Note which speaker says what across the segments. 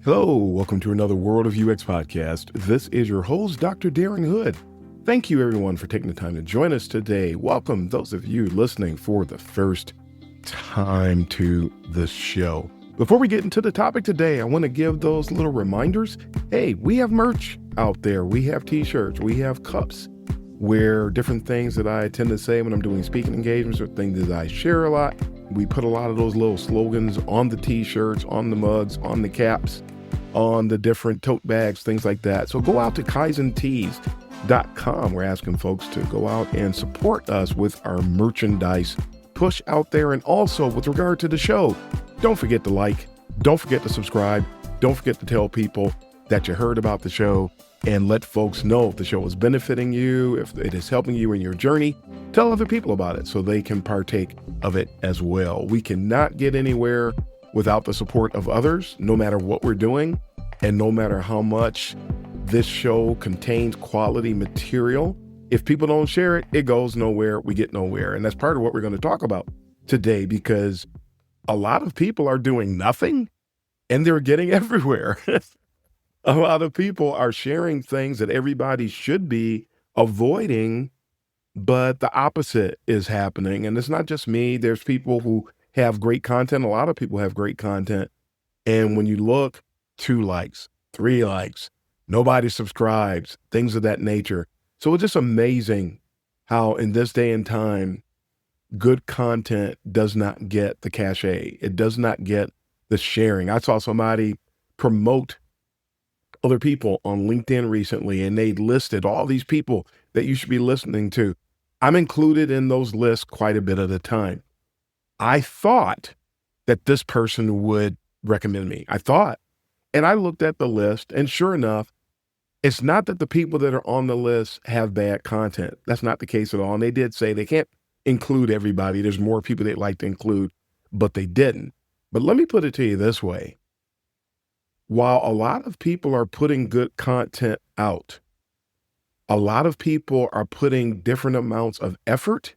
Speaker 1: Hello, welcome to another World of UX podcast. This is your host, Dr. Darren Hood. Thank you, everyone, for taking the time to join us today. Welcome, those of you listening for the first time to the show. Before we get into the topic today, I want to give those little reminders. Hey, we have merch out there. We have t-shirts, we have cups, where different things that I tend to say when I'm doing speaking engagements or things that I share a lot. We put a lot of those little slogans on the t-shirts, on the mugs, on the caps, on the different tote bags, things like that. So go out to kaizentees.com. We're asking folks to go out and support us with our merchandise push out there. And also with regard to the show, don't forget to like, don't forget to subscribe, don't forget to tell people that you heard about the show, and let folks know if the show is benefiting you, if it is helping you in your journey. Tell other people about it so they can partake of it as well. We cannot get anywhere without the support of others, no matter what we're doing, and no matter how much this show contains quality material. If people don't share it, it goes nowhere, we get nowhere. And that's part of what we're going to talk about today, because a lot of people are doing nothing and they're getting everywhere. A lot of people are sharing things that everybody should be avoiding, but the opposite is happening. And it's not just me. There's people who have great content. A lot of people have great content. And when you look, 2 likes, 3 likes, nobody subscribes, things of that nature. So it's just amazing how in this day and time, good content does not get the cachet. It does not get the sharing. I saw somebody promote other people on LinkedIn recently, and they listed all these people that you should be listening to. I'm included in those lists quite a bit of the time. I thought that this person would recommend me. And I looked at the list, and sure enough, it's not that the people that are on the list have bad content. That's not the case at all. And they did say they can't include everybody. There's more people they'd like to include, but they didn't. But let me put it to you this way. While a lot of people are putting good content out, a lot of people are putting different amounts of effort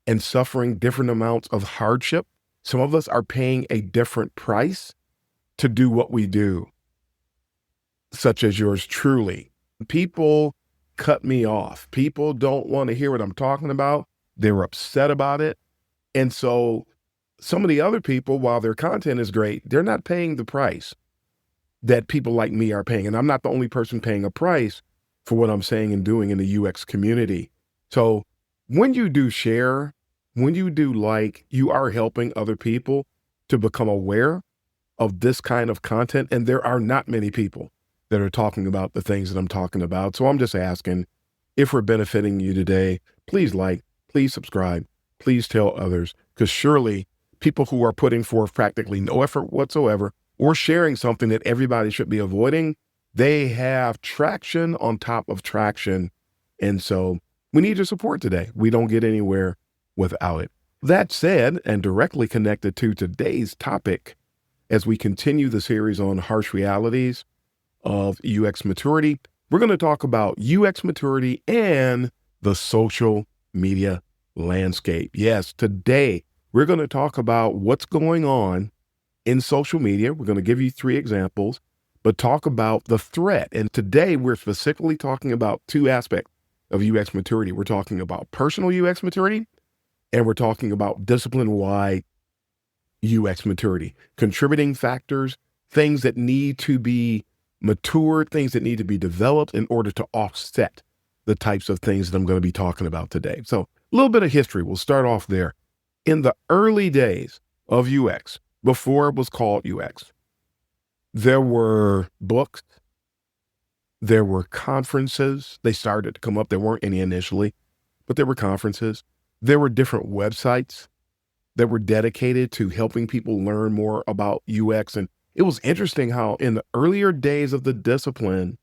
Speaker 1: and suffering different amounts of hardship. Some of us are paying a different price to do what we do, such as yours truly. People cut me off. People don't want to hear what I'm talking about. They're upset about it. And so some of the other people, while their content is great, they're not paying the price that people like me are paying. And I'm not the only person paying a price for what I'm saying and doing in the UX community. So when you do share, when you do like, you are helping other people to become aware of this kind of content. And there are not many people that are talking about the things that I'm talking about. So I'm just asking, if we're benefiting you today, please like, please subscribe, please tell others, because surely people who are putting forth practically no effort whatsoever or sharing something that everybody should be avoiding, they have traction on top of traction. And so we need your support today. We don't get anywhere without it. That said, and directly connected to today's topic, as we continue the series on harsh realities of UX maturity, we're going to talk about UX maturity and the social media landscape. Yes, today we're going to talk about what's going on in social media. We're going to give you 3 examples, but talk about the threat. And today we're specifically talking about 2 aspects of UX maturity. We're talking about personal UX maturity, and we're talking about discipline-wide UX maturity, contributing factors, things that need to be matured, things that need to be developed in order to offset the types of things that I'm going to be talking about today. So a little bit of history. We'll start off there. In the early days of UX, before it was called UX, there were books, there were conferences. They started to come up. There weren't any initially, but there were conferences. There were different websites that were dedicated to helping people learn more about UX. And it was interesting how in the earlier days of the discipline,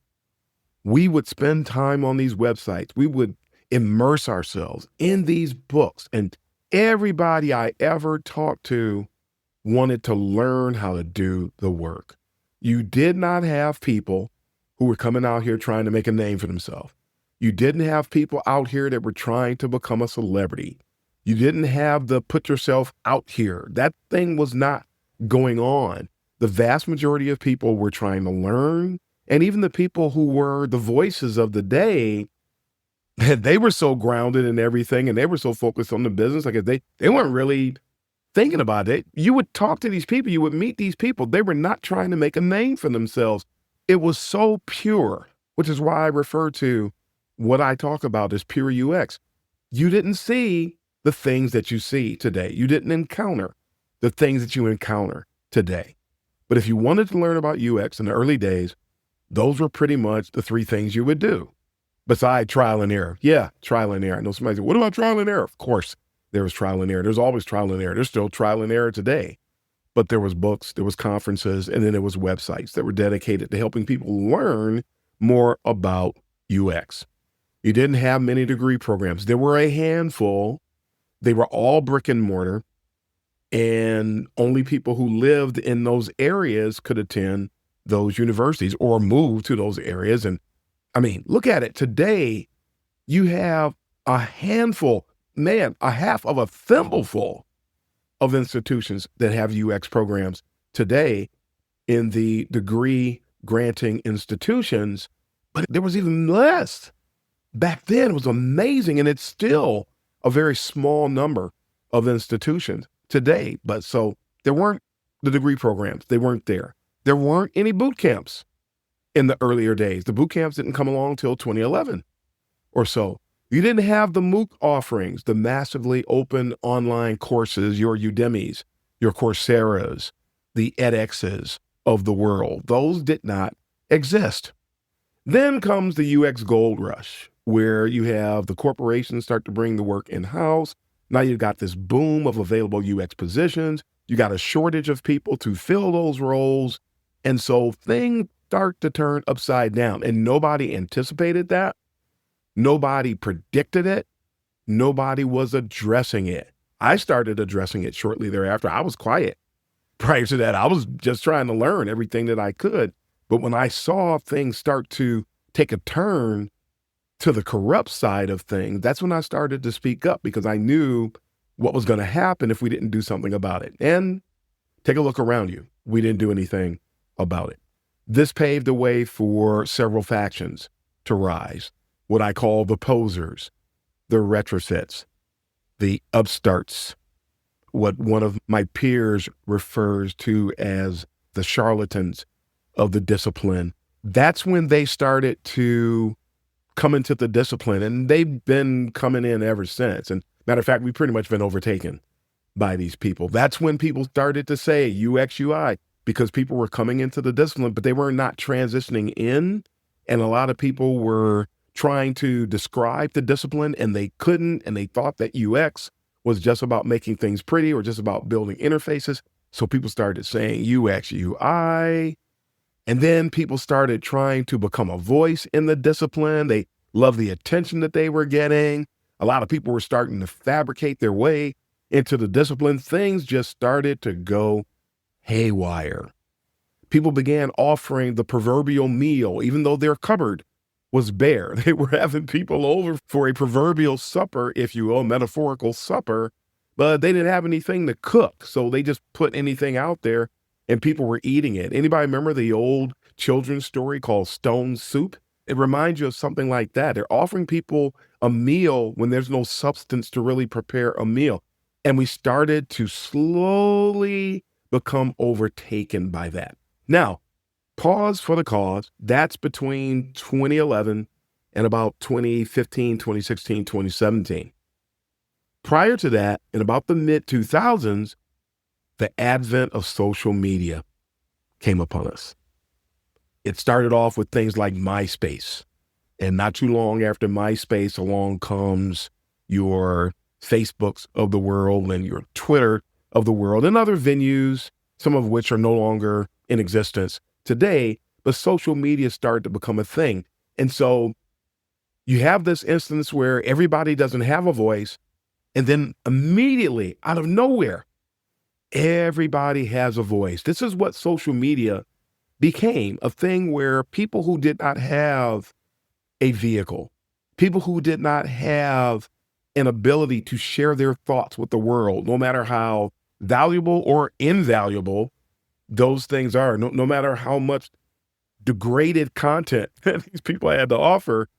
Speaker 1: we would spend time on these websites. We would immerse ourselves in these books. And everybody I ever talked to wanted to learn how to do the work. You did not have people who were coming out here trying to make a name for themselves. You didn't have people out here that were trying to become a celebrity. You didn't have the put yourself out here. That thing was not going on. The vast majority of people were trying to learn. And even the people who were the voices of the day, they were so grounded in everything and they were so focused on the business. Like they weren't really thinking about it. You would talk to these people, you would meet these people. They were not trying to make a name for themselves. It was so pure, which is why I refer to what I talk about as pure UX. You didn't see the things that you see today. You didn't encounter the things that you encounter today. But if you wanted to learn about UX in the early days, those were pretty much the three things you would do. Besides trial and error. Yeah, trial and error. I know somebody said, what about trial and error? Of course, there was trial and error. There's always trial and error. There's still trial and error today. But there was books, there was conferences, and then there was websites that were dedicated to helping people learn more about UX. You didn't have many degree programs. There were a handful. They were all brick and mortar, and only people who lived in those areas could attend those universities or move to those areas. And I mean, look at it. Today, you have a handful, a half of a thimbleful of institutions that have UX programs today in the degree granting institutions, but there was even less. Back then, it was amazing, and it's still a very small number of institutions today. But so there weren't the degree programs. They weren't there. There weren't any boot camps in the earlier days. The boot camps didn't come along till 2011 or so. You didn't have the MOOC offerings, the massively open online courses, your Udemys, your Coursera's, the edX's of the world. Those did not exist. Then comes the UX gold rush, where you have the corporations start to bring the work in-house. Now you've got this boom of available UX positions. You got a shortage of people to fill those roles. And so things start to turn upside down. And nobody anticipated that. Nobody predicted it. Nobody was addressing it. I started addressing it shortly thereafter. I was quiet. Prior to that, I was just trying to learn everything that I could. But when I saw things start to take a turn to the corrupt side of things, that's when I started to speak up, because I knew what was going to happen if we didn't do something about it. And take a look around you. We didn't do anything about it. This paved the way for several factions to rise. What I call the posers, the retrofits, the upstarts, what one of my peers refers to as the charlatans of the discipline. That's when they started to come into the discipline, and they've been coming in ever since. And matter of fact, we've pretty much been overtaken by these people. That's when people started to say UX, UI, because people were coming into the discipline, but they were not transitioning in. And a lot of people were trying to describe the discipline, and they couldn't, and they thought that UX was just about making things pretty or just about building interfaces. So people started saying UX, UI, and then people started trying to become a voice in the discipline. They loved the attention that they were getting. A lot of people were starting to fabricate their way into the discipline. Things just started to go haywire. People began offering the proverbial meal, even though their cupboard was bare. They were having people over for a proverbial supper, if you will, metaphorical supper, but they didn't have anything to cook. So they just put anything out there and people were eating it. Anybody remember the old children's story called Stone Soup? It reminds you of something like that. They're offering people a meal when there's no substance to really prepare a meal. And we started to slowly become overtaken by that. Now, pause for the cause. That's between 2011 and about 2015, 2016, 2017. Prior to that, in about the mid-2000s, the advent of social media came upon us. It started off with things like MySpace. And not too long after MySpace, along comes your Facebooks of the world and your Twitter of the world and other venues, some of which are no longer in existence today, but social media started to become a thing. And so you have this instance where everybody doesn't have a voice, and then immediately out of nowhere, everybody has a voice. This is what social media became, a thing where people who did not have a vehicle, people who did not have an ability to share their thoughts with the world, no matter how valuable or invaluable those things are, no matter how much degraded content that these people had to offer,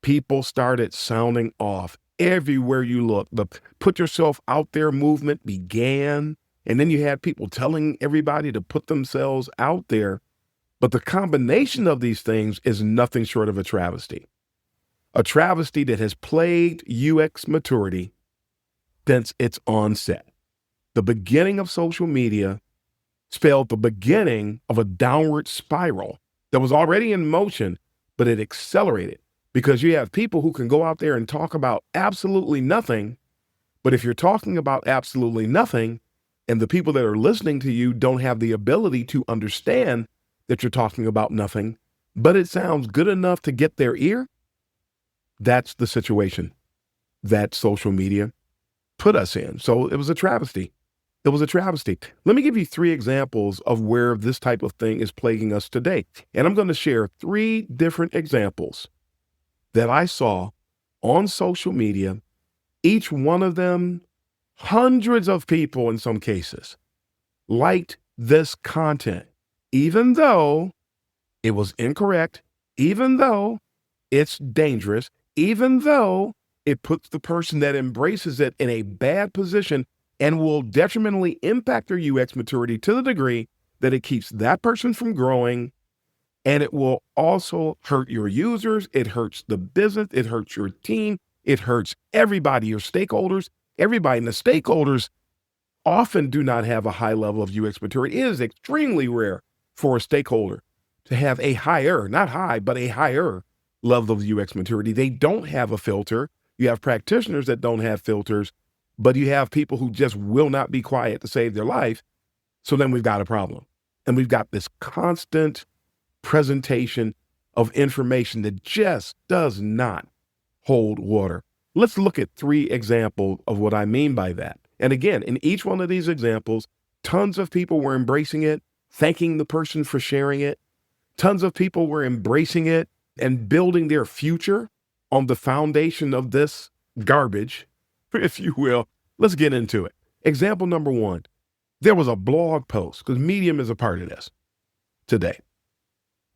Speaker 1: people started sounding off everywhere you look. The put yourself out there movement began, and then you had people telling everybody to put themselves out there. But the combination of these things is nothing short of a travesty that has plagued UX maturity since its onset. The beginning of social media spelled the beginning of a downward spiral that was already in motion, but it accelerated because you have people who can go out there and talk about absolutely nothing. But if you're talking about absolutely nothing and the people that are listening to you don't have the ability to understand that you're talking about nothing, but it sounds good enough to get their ear, that's the situation that social media put us in. So it was a travesty. It was a travesty. Let me give you 3 examples of where this type of thing is plaguing us today. And I'm going to share 3 different examples that I saw on social media. Each one of them, hundreds of people in some cases, liked this content, even though it was incorrect, even though it's dangerous, even though it puts the person that embraces it in a bad position and will detrimentally impact their UX maturity to the degree that it keeps that person from growing. And it will also hurt your users. It hurts the business. It hurts your team. It hurts everybody, your stakeholders, everybody. And the stakeholders often do not have a high level of UX maturity. It is extremely rare for a stakeholder to have a higher, not high, but a higher level of UX maturity. They don't have a filter. You have practitioners that don't have filters, but you have people who just will not be quiet to save their life. So then we've got a problem. And we've got this constant presentation of information that just does not hold water. Let's look at 3 examples of what I mean by that. And again, in each one of these examples, tons of people were embracing it, thanking the person for sharing it. Tons of people were embracing it and building their future on the foundation of this garbage, if you will. Let's get into it. Example number 1, there was a blog post, because Medium is a part of this today.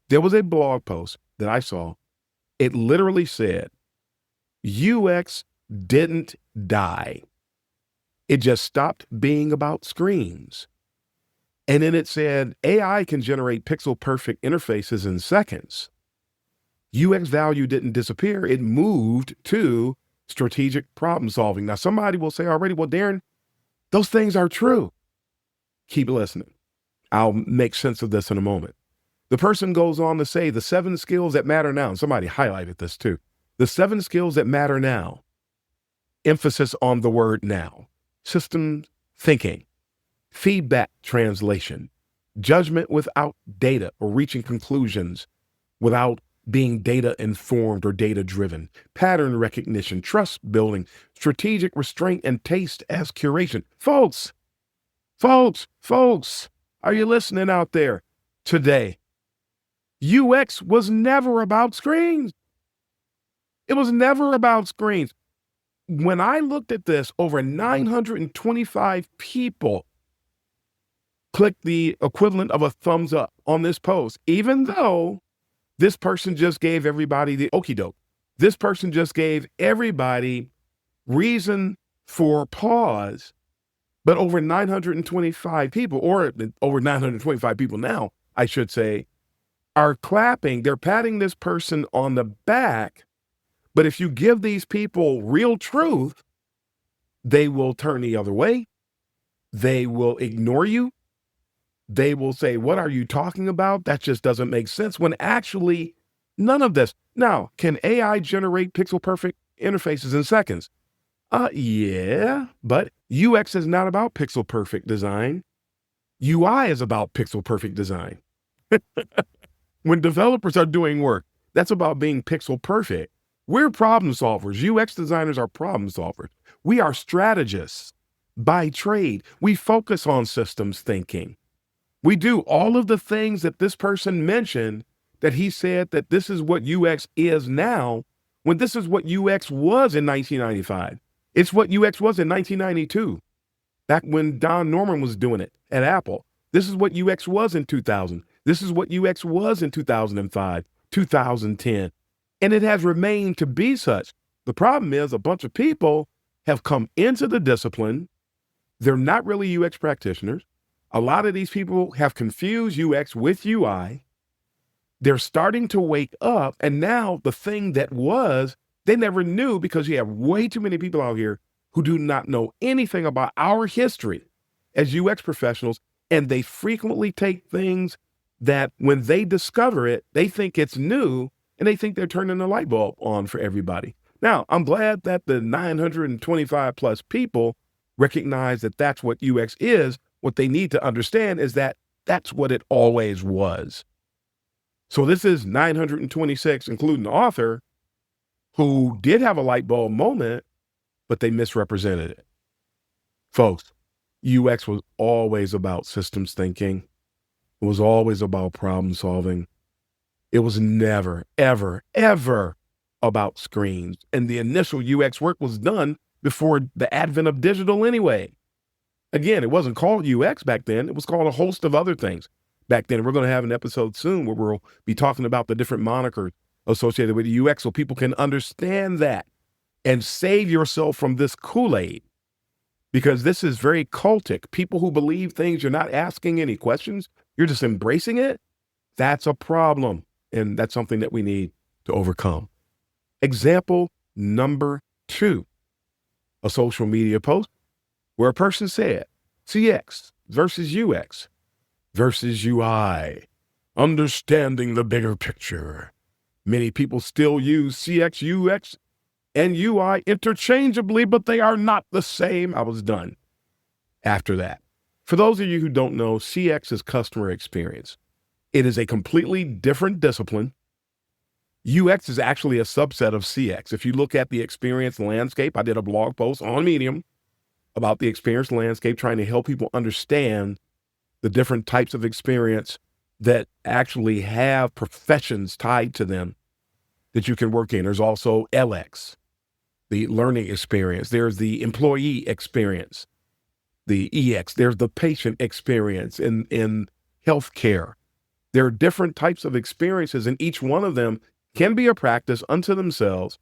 Speaker 1: There was a blog post that I saw. It literally said, UX didn't die. It just stopped being about screens. And then it said, AI can generate pixel perfect interfaces in seconds. UX value didn't disappear. It moved to strategic problem solving. Now, somebody will say already, well, Darren, those things are true. Keep listening. I'll make sense of this in a moment. The person goes on to say the 7 skills that matter now. And somebody highlighted this too. The 7 skills that matter now. Emphasis on the word now. System thinking, feedback translation, judgment without data or reaching conclusions without being data informed or data driven, pattern recognition, trust building, strategic restraint, and taste as curation. Folks, are you listening out there today? UX was never about screens. It was never about screens. When I looked at this, over 925 people clicked the equivalent of a thumbs up on this post, even though this person just gave everybody the okie doke. This person just gave everybody reason for pause, but over 925 people, or over 925 people now, I should say, are clapping. They're patting this person on the back. But if you give these people real truth, they will turn the other way. They will ignore you. They will say, what are you talking about? That just doesn't make sense, when actually none of this. Now, can AI generate pixel perfect interfaces in seconds? Yeah, but UX is not about pixel perfect design. UI is about pixel perfect design. When developers are doing work, that's about being pixel perfect. We're problem solvers. UX designers are problem solvers. We are strategists by trade. We focus on systems thinking. We do all of the things that this person mentioned, that he said that this is what UX is now. when this is what UX was in 1995. It's what UX was in 1992, back when Don Norman was doing it at Apple. This is what UX was in 2000. This is what UX was in 2005, 2010. And it has remained to be such. The problem is a bunch of people have come into the discipline. They're not really UX practitioners. A lot of these people have confused UX with UI. They're starting to wake up, and now the thing that was, they never knew, because you have way too many people out here who do not know anything about our history as UX professionals, and they frequently take things that when they discover it, they think it's new, and they think they're turning the light bulb on for everybody. Now, I'm glad that the 925 plus people recognize that that's what UX is. What they need to understand is that that's what it always was. So this is 926, including the author, who did have a light bulb moment, but they misrepresented it. Folks, UX was always about systems thinking. It was always about problem solving. It was never, ever, ever about screens. And the initial UX work was done before the advent of digital anyway. Again, it wasn't called UX back then. It was called a host of other things back then. We're going to have an episode soon where we'll be talking about the different monikers associated with UX so people can understand that and save yourself from this Kool-Aid, because this is very cultic. People who believe things, you're not asking any questions, you're just embracing it. That's a problem. And that's something that we need to overcome. Example number 2, a social media post where a person said CX versus UX versus UI, understanding the bigger picture. Many people still use CX, UX, and UI interchangeably, but they are not the same. I was done after that. For those of you who don't know, CX is customer experience. It is a completely different discipline. UX is actually a subset of CX. If you look at the experience landscape, I did a blog post on Medium about the experience landscape, trying to help people understand the different types of experience that actually have professions tied to them that you can work in. There's also LX, the learning experience. There's the employee experience, the EX. There's the patient experience in healthcare. There are different types of experiences, and each one of them can be a practice unto themselves,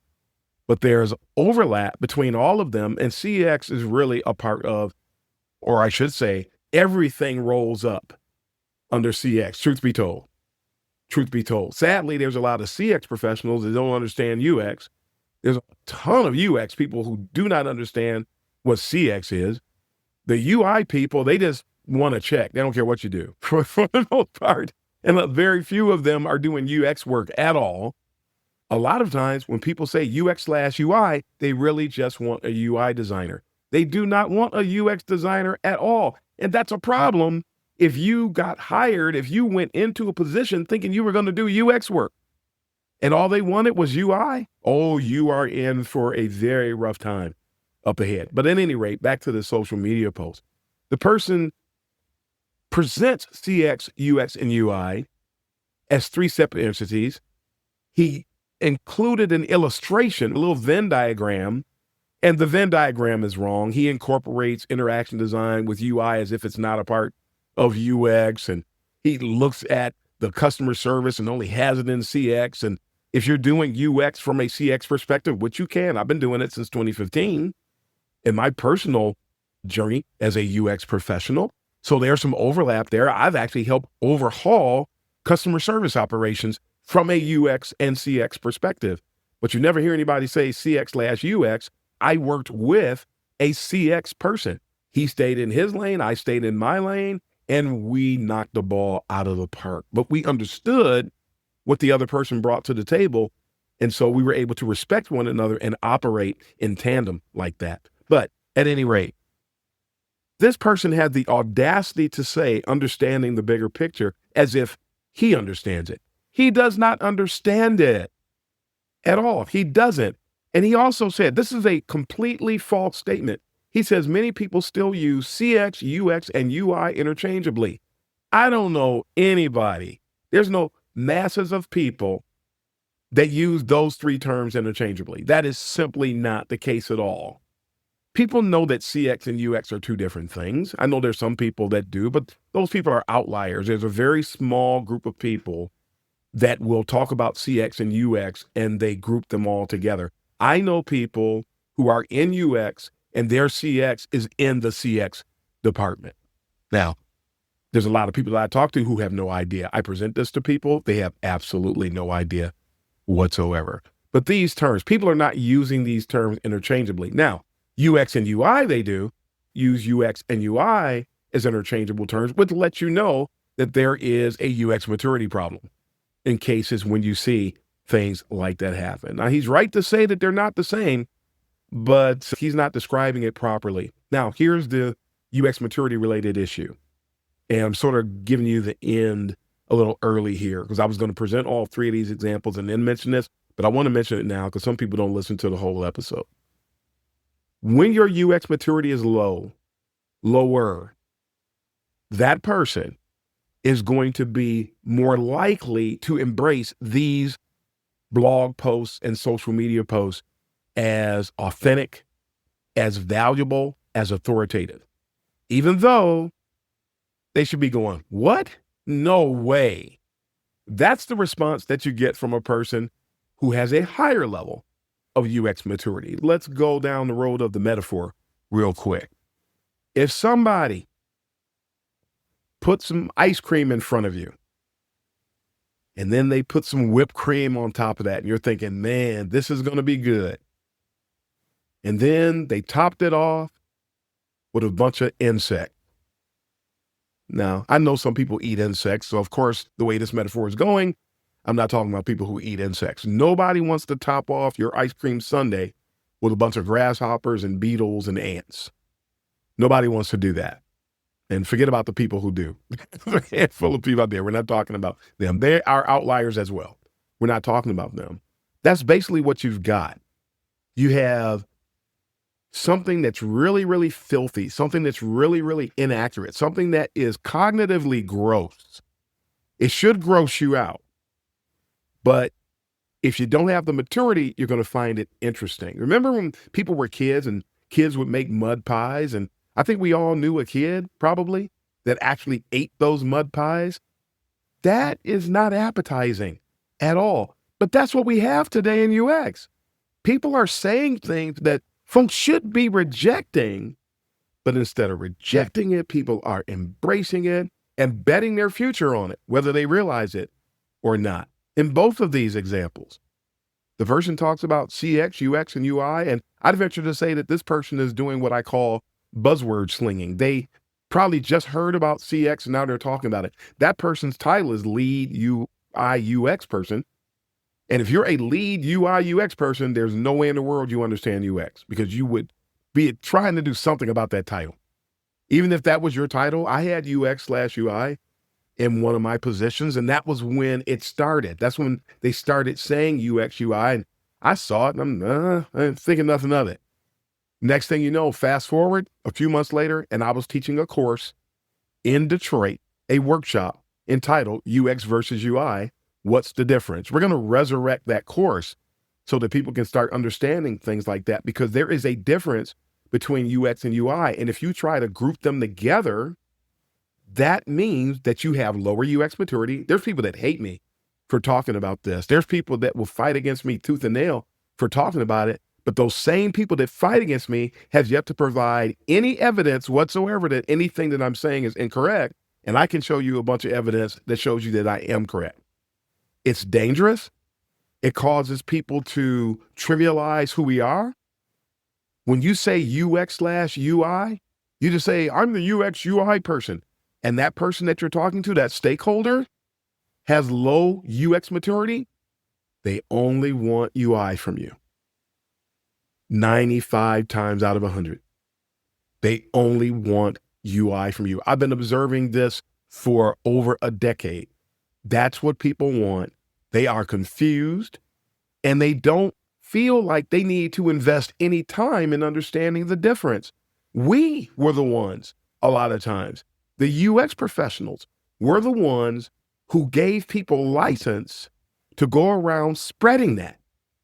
Speaker 1: but there's overlap between all of them, and CX is really a part of, or I should say, everything rolls up under CX, truth be told. Truth be told. Sadly, there's a lot of CX professionals that don't understand UX. There's a ton of UX people who do not understand what CX is. The UI people, they just want to check. They don't care what you do for the most part. And very few of them are doing UX work at all. A lot of times when people say UX/UI, they really just want a UI designer. They do not want a UX designer at all. And that's a problem if you got hired, if you went into a position thinking you were going to do UX work and all they wanted was UI. Oh, you are in for a very rough time up ahead. But at any rate, back to the social media post. The person presents CX, UX, and UI as 3 separate entities. He included an illustration, a little Venn diagram, and the Venn diagram is wrong. He incorporates interaction design with UI as if it's not a part of UX, and he looks at the customer service and only has it in CX. And if you're doing UX from a CX perspective, which you can, I've been doing it since 2015 in my personal journey as a UX professional. So there's some overlap there. I've actually helped overhaul customer service operations from a UX and CX perspective. But you never hear anybody say CX/UX. I worked with a CX person. He stayed in his lane, I stayed in my lane, and we knocked the ball out of the park. But we understood what the other person brought to the table. And so we were able to respect one another and operate in tandem like that. But at any rate, this person had the audacity to say, understanding the bigger picture, as if he understands it. He does not understand it at all. He doesn't. And he also said, this is a completely false statement. He says many people still use CX, UX, and UI interchangeably. I don't know anybody. There's no masses of people that use those three terms interchangeably. That is simply not the case at all. People know that CX and UX are two different things. I know there's some people that do, but those people are outliers. There's a very small group of people that will talk about CX and UX and they group them all together. I know people who are in UX and their CX is in the CX department. Now, there's a lot of people that I talk to who have no idea. I present this to people, they have absolutely no idea whatsoever. But these terms, people are not using these terms interchangeably. Now, UX and UI, they do use UX and UI as interchangeable terms, which lets you know that there is a UX maturity problem in cases when you see things like that happen. Now, he's right to say that they're not the same, but he's not describing it properly. Now, here's the UX maturity related issue. And I'm sort of giving you the end a little early here because I was going to present all three of these examples and then mention this, but I want to mention it now because some people don't listen to the whole episode. When your UX maturity is lower, that person is going to be more likely to embrace these blog posts and social media posts as authentic, as valuable, as authoritative, even though they should be going, what? No way. That's the response that you get from a person who has a higher level of UX maturity. Let's go down the road of the metaphor real quick. If somebody put some ice cream in front of you, and then they put some whipped cream on top of that, and you're thinking, man, this is going to be good. And then they topped it off with a bunch of insects. Now, I know some people eat insects, so of course, the way this metaphor is going, I'm not talking about people who eat insects. Nobody wants to top off your ice cream sundae with a bunch of grasshoppers and beetles and ants. Nobody wants to do that. And forget about the people who do. There's a handful of people out there. We're not talking about them. They are outliers as well. We're not talking about them. That's basically what you've got. You have something that's really, really filthy, something that's really, really inaccurate, something that is cognitively gross. It should gross you out. But if you don't have the maturity, you're going to find it interesting. Remember when people were kids and kids would make mud pies? And I think we all knew a kid probably that actually ate those mud pies. That is not appetizing at all. But that's what we have today in UX. People are saying things that folks should be rejecting, but instead of rejecting it, people are embracing it and betting their future on it, whether they realize it or not. In both of these examples, the person talks about CX, UX, and UI, and I'd venture to say that this person is doing what I call buzzword slinging. They probably just heard about CX and now they're talking about it. That person's title is lead UI UX person. And if you're a lead UI UX person, there's no way in the world you understand UX because you would be trying to do something about that title. Even if that was your title, I had UX/UI in one of my positions, and that was when it started. That's when they started saying UX, UI, and I saw it, and I'm thinking nothing of it. Next thing you know, fast forward a few months later, and I was teaching a course in Detroit, a workshop entitled UX versus UI, What's the Difference? We're going to resurrect that course so that people can start understanding things like that because there is a difference between UX and UI. And if you try to group them together, that means that you have lower UX maturity. There's people that hate me for talking about this. There's people that will fight against me tooth and nail for talking about it. But those same people that fight against me have yet to provide any evidence whatsoever that anything that I'm saying is incorrect. And I can show you a bunch of evidence that shows you that I am correct. It's dangerous. It causes people to trivialize who we are. When you say UX/UI, you just say, I'm the UX UI person. And that person that you're talking to, that stakeholder, has low UX maturity. They only want UI from you. 95 times out of 100. They only want UI from you. I've been observing this for over a decade. That's what people want. They are confused and they don't feel like they need to invest any time in understanding the difference. We were the ones, a lot of times, the UX professionals were the ones who gave people license to go around spreading that.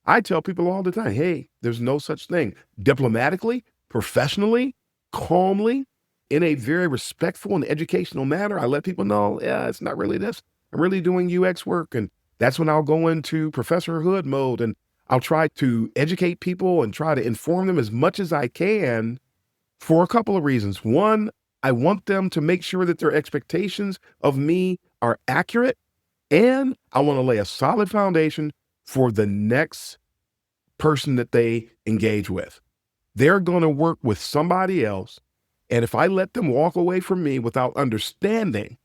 Speaker 1: I tell people all the time, hey, there's no such thing. Diplomatically, professionally, calmly, in a very respectful and educational manner, I let people know, yeah, it's not really this. I'm really doing UX work. And that's when I'll go into Professor Hood mode and I'll try to educate people and try to inform them as much as I can for a couple of reasons. One, I want them to make sure that their expectations of me are accurate, and I want to lay a solid foundation for the next person that they engage with. They're going to work with somebody else, and if I let them walk away from me without understanding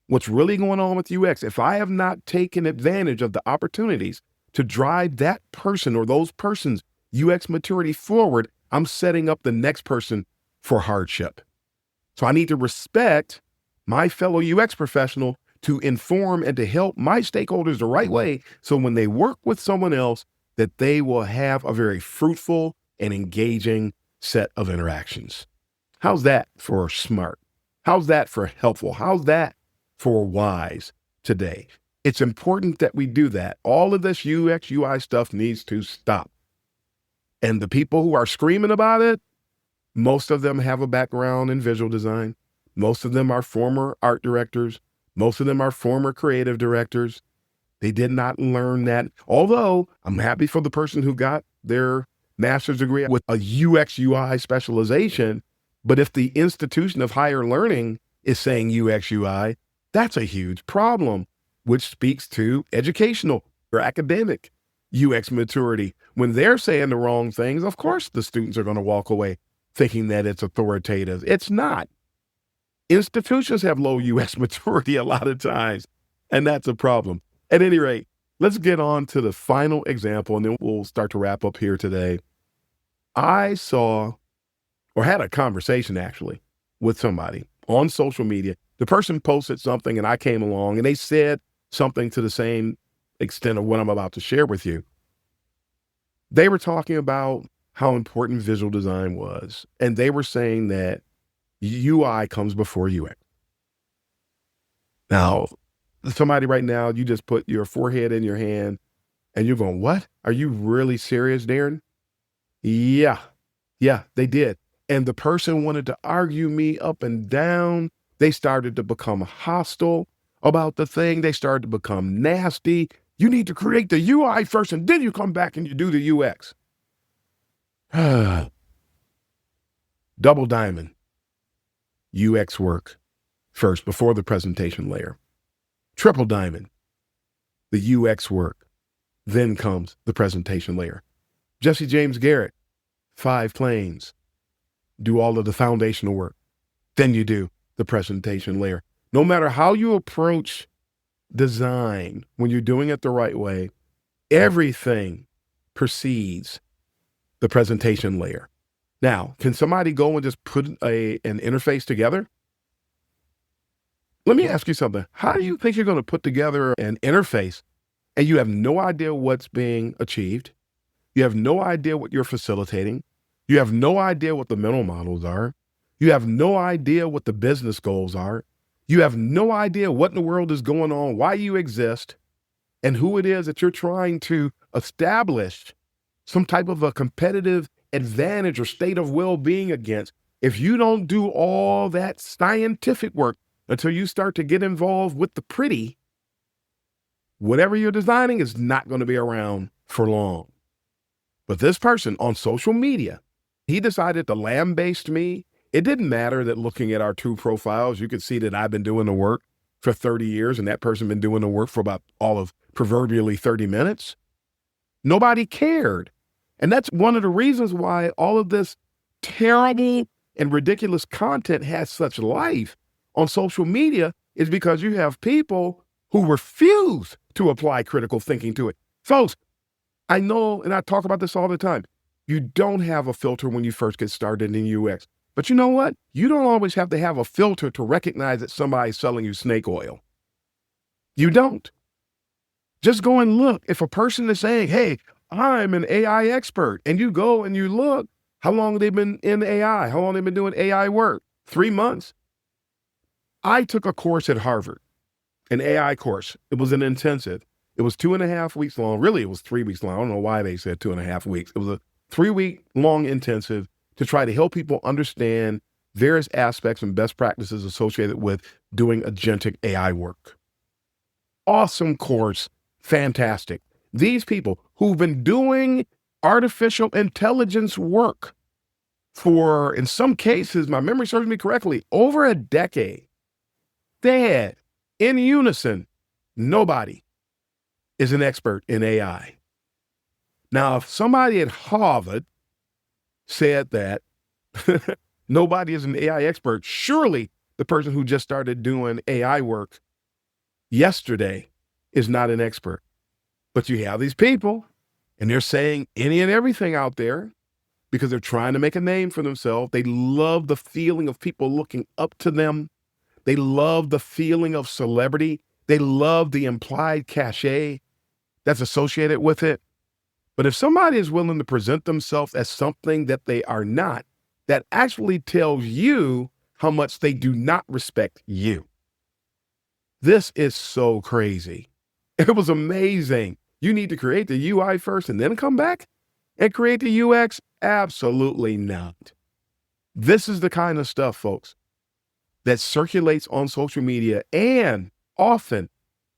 Speaker 1: what's really going on with UX, if I have not taken advantage of the opportunities to drive that person or those persons' UX maturity forward, I'm setting up the next person for hardship. So I need to respect my fellow UX professional to inform and to help my stakeholders the right way, so when they work with someone else, that they will have a very fruitful and engaging set of interactions. How's that for smart? How's that for helpful? How's that for wise today? It's important that we do that. All of this UX, UI stuff needs to stop. And the people who are screaming about it, most of them have a background in visual design. Most of them are former art directors. Most of them are former creative directors. They did not learn that. Although I'm happy for the person who got their master's degree with a UX UI specialization. But if the institution of higher learning is saying UX UI, that's a huge problem, which speaks to educational or academic UX maturity. When they're saying the wrong things, of course the students are going to walk away thinking that it's authoritative. It's not. Institutions have low UX maturity a lot of times, and that's a problem. At any rate, let's get on to the final example, and then we'll start to wrap up here today. I saw, or had a conversation actually, with somebody on social media. The person posted something, and I came along, and they said something to the same extent of what I'm about to share with you. They were talking about how important visual design was, and they were saying that UI comes before UX. Now, somebody right now, you just put your forehead in your hand and you're going, what? Are you really serious, Darren? Yeah, they did. And the person wanted to argue me up and down. They started to become hostile about the thing. They started to become nasty. You need to create the UI first, and then you come back and you do the UX. Double diamond. UX work first before the presentation layer. Triple diamond, the UX work, then comes the presentation layer. Jesse James Garrett, 5 planes, do all of the foundational work, then you do the presentation layer. No matter how you approach design, when you're doing it the right way, everything precedes the presentation layer. Now, can somebody go and just put an interface together? Let me ask you something. How do you think you're going to put together an interface and you have no idea what's being achieved? You have no idea what you're facilitating. You have no idea what the mental models are. You have no idea what the business goals are. You have no idea what in the world is going on, why you exist, and who it is that you're trying to establish some type of a competitive advantage or state of well-being against. If you don't do all that scientific work until you start to get involved with the pretty, whatever you're designing is not going to be around for long. But this person on social media, he decided to lambaste me. It didn't matter that looking at our 2 profiles, you could see that I've been doing the work for 30 years and that person been doing the work for about all of proverbially 30 minutes. Nobody cared. And that's one of the reasons why all of this terrible and ridiculous content has such life on social media, is because you have people who refuse to apply critical thinking to it. Folks, I know, and I talk about this all the time, you don't have a filter when you first get started in UX. But you know what? You don't always have to have a filter to recognize that somebody's selling you snake oil. You don't. Just go and look. If a person is saying, hey, I'm an AI expert, and you go and you look, how long have they been in AI? How long have they been doing AI work? 3 months? I took a course at Harvard, an AI course. It was an intensive. It was 2.5 weeks long. Really, it was 3 weeks long. I don't know why they said 2.5 weeks. It was a 3-week long intensive to try to help people understand various aspects and best practices associated with doing agentic AI work. Awesome course. Fantastic. These people who've been doing artificial intelligence work for, in some cases, my memory serves me correctly, over a decade, they had, in unison, nobody is an expert in AI. Now, if somebody at Harvard said that nobody is an AI expert, surely the person who just started doing AI work yesterday is not an expert. But you have these people, and they're saying any and everything out there because they're trying to make a name for themselves. They love the feeling of people looking up to them. They love the feeling of celebrity. They love the implied cachet that's associated with it. But if somebody is willing to present themselves as something that they are not, that actually tells you how much they do not respect you. This is so crazy. It was amazing. You need to create the UI first and then come back and create the UX? Absolutely not. This is the kind of stuff, folks, that circulates on social media, and often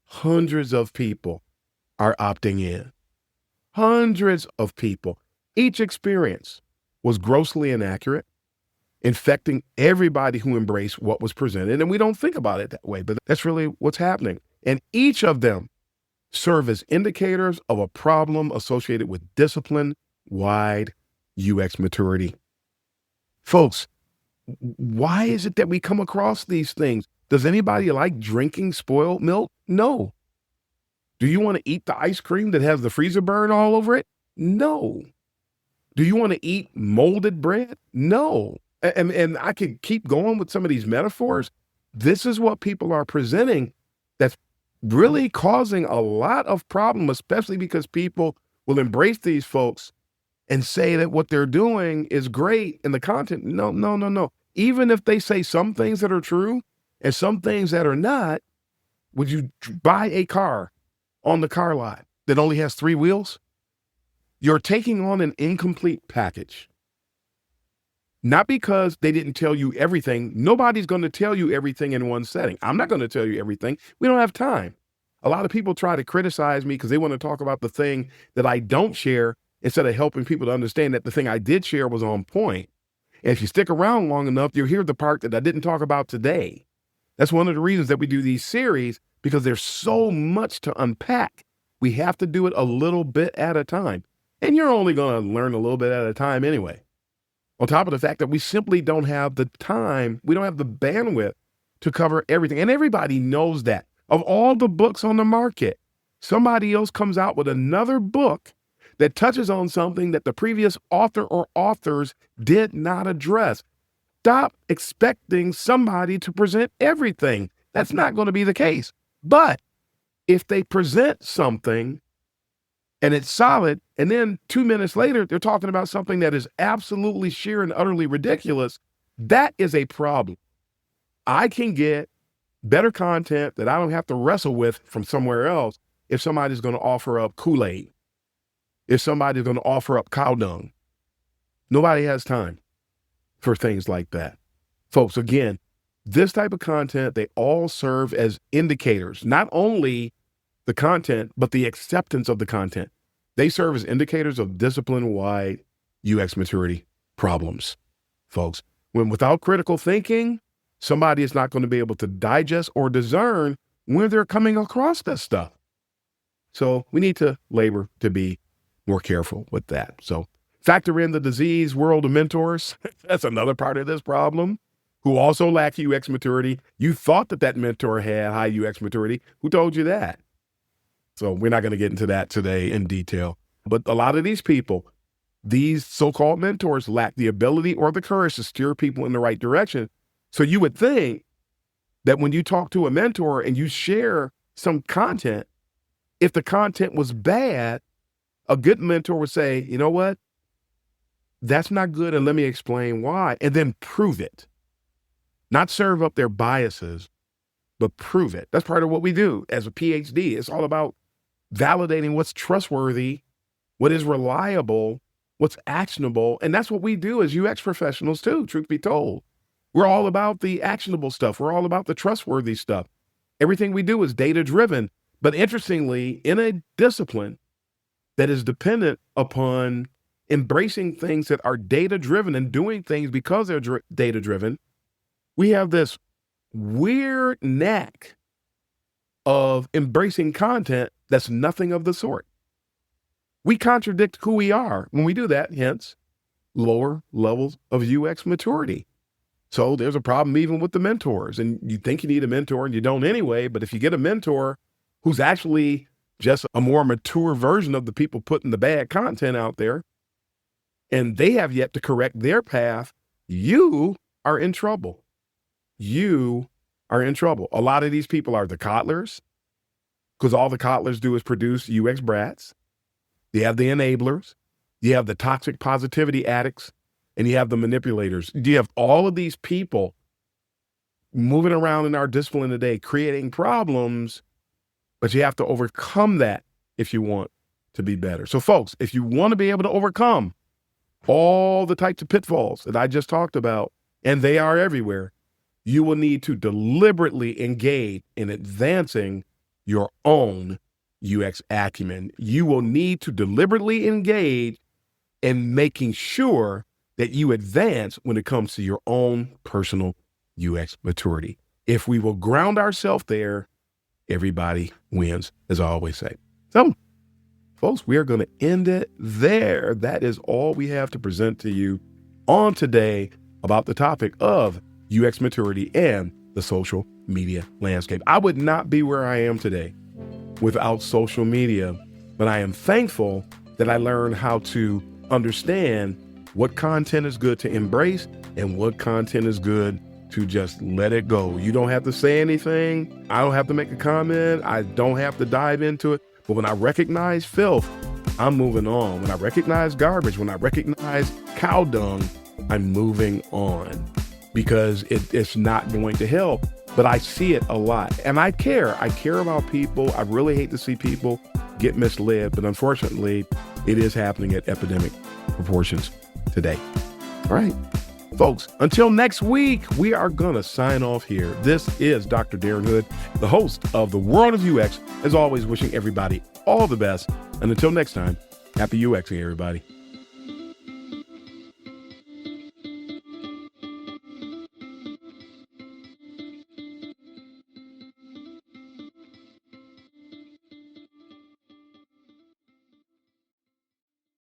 Speaker 1: hundreds of people are opting in. Hundreds of people. Each experience was grossly inaccurate, infecting everybody who embraced what was presented. And we don't think about it that way, but that's really what's happening. And each of them serve as indicators of a problem associated with discipline-wide UX maturity. Folks, why is it that we come across these things? Does anybody like drinking spoiled milk? No. Do you want to eat the ice cream that has the freezer burn all over it? No. Do you want to eat molded bread? No. And I could keep going with some of these metaphors. This is what people are presenting that's really causing a lot of problem, especially because people will embrace these folks and say that what they're doing is great in the content. No. Even if they say some things that are true and some things that are not, would you buy a car on the car lot that only has 3 wheels? You're taking on an incomplete package. Not because they didn't tell you everything. Nobody's going to tell you everything in one setting. I'm not going to tell you everything. We don't have time. A lot of people try to criticize me because they want to talk about the thing that I don't share instead of helping people to understand that the thing I did share was on point. And if you stick around long enough, you'll hear the part that I didn't talk about today. That's one of the reasons that we do these series, because there's so much to unpack. We have to do it a little bit at a time. And you're only going to learn a little bit at a time anyway. On top of the fact that we simply don't have the time, we don't have the bandwidth to cover everything. And everybody knows that. Of all the books on the market, somebody else comes out with another book that touches on something that the previous author or authors did not address. Stop expecting somebody to present everything. That's not going to be the case. But if they present something and it's solid, and then 2 minutes later, they're talking about something that is absolutely sheer and utterly ridiculous, that is a problem. I can get better content that I don't have to wrestle with from somewhere else if somebody's going to offer up Kool-Aid, if somebody's going to offer up cow dung. Nobody has time for things like that. Folks, again, this type of content, they all serve as indicators, not only the content, but the acceptance of the content. They serve as indicators of discipline-wide UX maturity problems, folks. When without critical thinking, somebody is not going to be able to digest or discern when they're coming across this stuff. So we need to labor to be more careful with that. So factor in the disease world of mentors. That's another part of this problem, who also lack UX maturity. You thought that that mentor had high UX maturity. Who told you that? So we're not going to get into that today in detail. But a lot of these people, these so-called mentors, lack the ability or the courage to steer people in the right direction. So you would think that when you talk to a mentor and you share some content, if the content was bad, a good mentor would say, you know what? That's not good, and let me explain why, and then prove it. Not serve up their biases, but prove it. That's part of what we do as a PhD. It's all about validating what's trustworthy, what is reliable, what's actionable. And that's what we do as UX professionals too, truth be told. We're all about the actionable stuff. We're all about the trustworthy stuff. Everything we do is data-driven. But interestingly, in a discipline that is dependent upon embracing things that are data-driven and doing things because they're data-driven, we have this weird knack of embracing content that's nothing of the sort. We contradict who we are when we do that, hence lower levels of UX maturity. So there's a problem even with the mentors, and you think you need a mentor and you don't anyway, but if you get a mentor who's actually just a more mature version of the people putting the bad content out there, and they have yet to correct their path, you are in trouble. You are in trouble. A lot of these people are the coddlers, because all the coddlers do is produce UX brats. You have the enablers. You have the toxic positivity addicts, and you have the manipulators. You have all of these people moving around in our discipline today, creating problems, but you have to overcome that if you want to be better. So folks, if you want to be able to overcome all the types of pitfalls that I just talked about, and they are everywhere, you will need to deliberately engage in advancing your own UX acumen. You will need to deliberately engage in making sure that you advance when it comes to your own personal UX maturity. If we will ground ourselves there, everybody wins, as I always say. So, folks, we are going to end it there. That is all we have to present to you on today about the topic of UX maturity and the social media landscape. I would not be where I am today without social media, but I am thankful that I learned how to understand what content is good to embrace and what content is good to just let it go. You don't have to say anything. I don't have to make a comment. I don't have to dive into it. But when I recognize filth, I'm moving on. When I recognize garbage, when I recognize cow dung, I'm moving on because it's not going to help. But I see it a lot and I care. I care about people. I really hate to see people get misled, but unfortunately, it is happening at epidemic proportions today. All right, folks, until next week, we are going to sign off here. This is Dr. Darren Hood, the host of The World of UX, as always, wishing everybody all the best. And until next time, happy UXing, everybody.